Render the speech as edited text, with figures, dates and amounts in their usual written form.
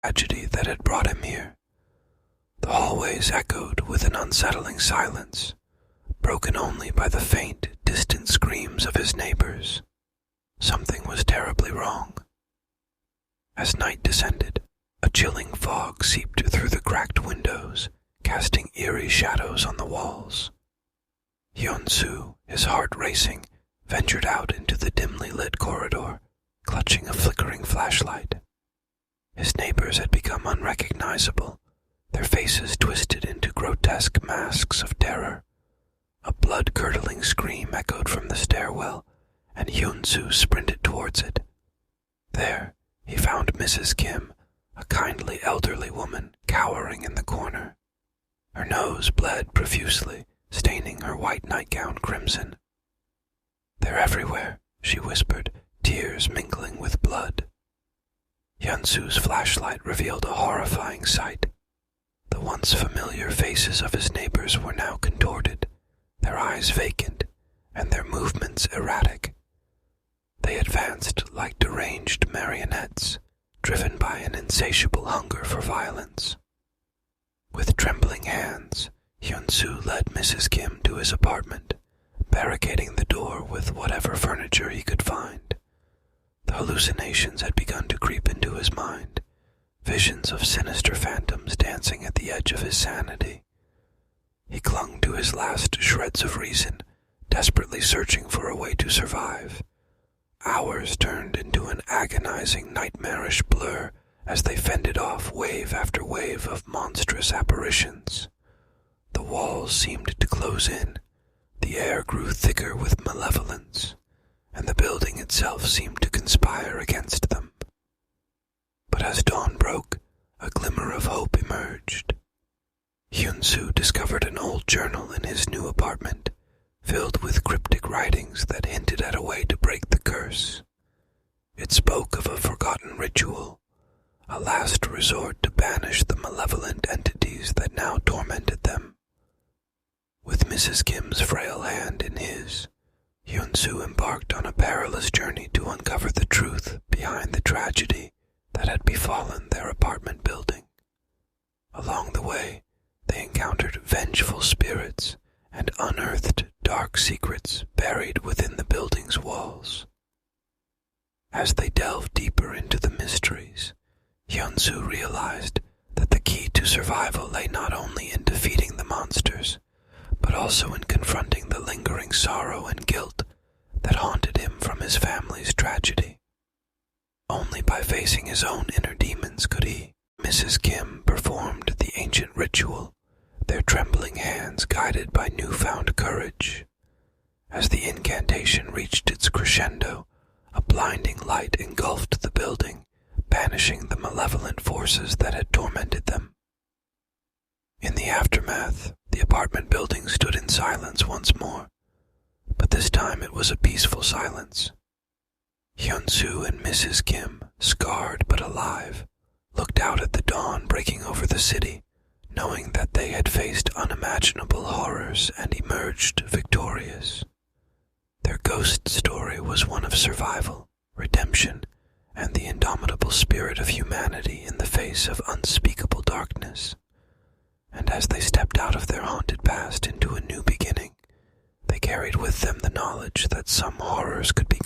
tragedy that had brought him here. The hallways echoed with an unsettling silence, broken only by the faint, distant screams of his neighbors. Something was terribly wrong. As night descended, a chilling fog seeped through the cracked windows, casting eerie shadows on the walls. Hyun-su, his heart racing, ventured out into the dimly lit corridor, clutching a flickering flashlight. His neighbors had become unrecognizable, their faces twisted into grotesque masks of terror. A blood-curdling scream echoed from the stairwell, and Hyun-su sprinted towards it. There, he found Mrs. Kim, a kindly elderly woman, cowering in the corner. Her nose bled profusely, staining her white nightgown crimson. "They're everywhere," she whispered, tears mingling with blood. Hyun-su's flashlight revealed a horrifying sight. The once familiar faces of his neighbors were now contorted, their eyes vacant, and their movements erratic. They advanced like deranged marionettes, driven by an insatiable hunger for violence. With trembling hands, Hyun-su led Mrs. Kim to his apartment, barricading the door with whatever furniture he could find. The hallucinations had begun to creep into his mind, visions of sinister phantoms dancing at the edge of his sanity. He clung to his last shreds of reason, desperately searching for a way to survive. Hours turned into an agonizing, nightmarish blur as they fended off wave after wave of monstrous apparitions. The walls seemed to close in, the air grew thicker with malevolence, and the building itself seemed to conspire against them. But as dawn broke, a glimmer of hope emerged. Hyun-su discovered an old journal in his new apartment, filled with cryptic writings that hinted at a way to break the curse. It spoke of a forgotten ritual, a last resort to banish the malevolent entities that now tormented them. With Mrs. Kim's frail hand in his, Hyun-su embarked on a perilous journey to uncover the truth behind the tragedy that had befallen their apartment building. Along the way, they encountered vengeful spirits and unearthed dark secrets buried within the building's walls. As they delved deeper into the mysteries, Hyun-su realized that the key to survival lay not only in defeating the monsters, but also in confronting the lingering sorrow and guilt that haunted him from his family's tragedy. Only by facing his own inner demons could he. Mrs. Kim performed the ancient ritual, their trembling hands guided by newfound courage. As the incantation reached its crescendo, a blinding light engulfed the building, banishing the malevolent forces that had tormented them. In the aftermath, the apartment building stood in silence once more, but this time it was a peaceful silence. Hyun-su and Mrs. Kim, scarred but alive, looked out at the dawn breaking over the city, knowing that they had faced unimaginable horrors and emerged victorious. Their ghost story was one of survival, redemption, and the indomitable spirit of humanity in the face of unspeakable darkness. And as they stepped out of their haunted past into a new beginning, they carried with them the knowledge that some horrors could be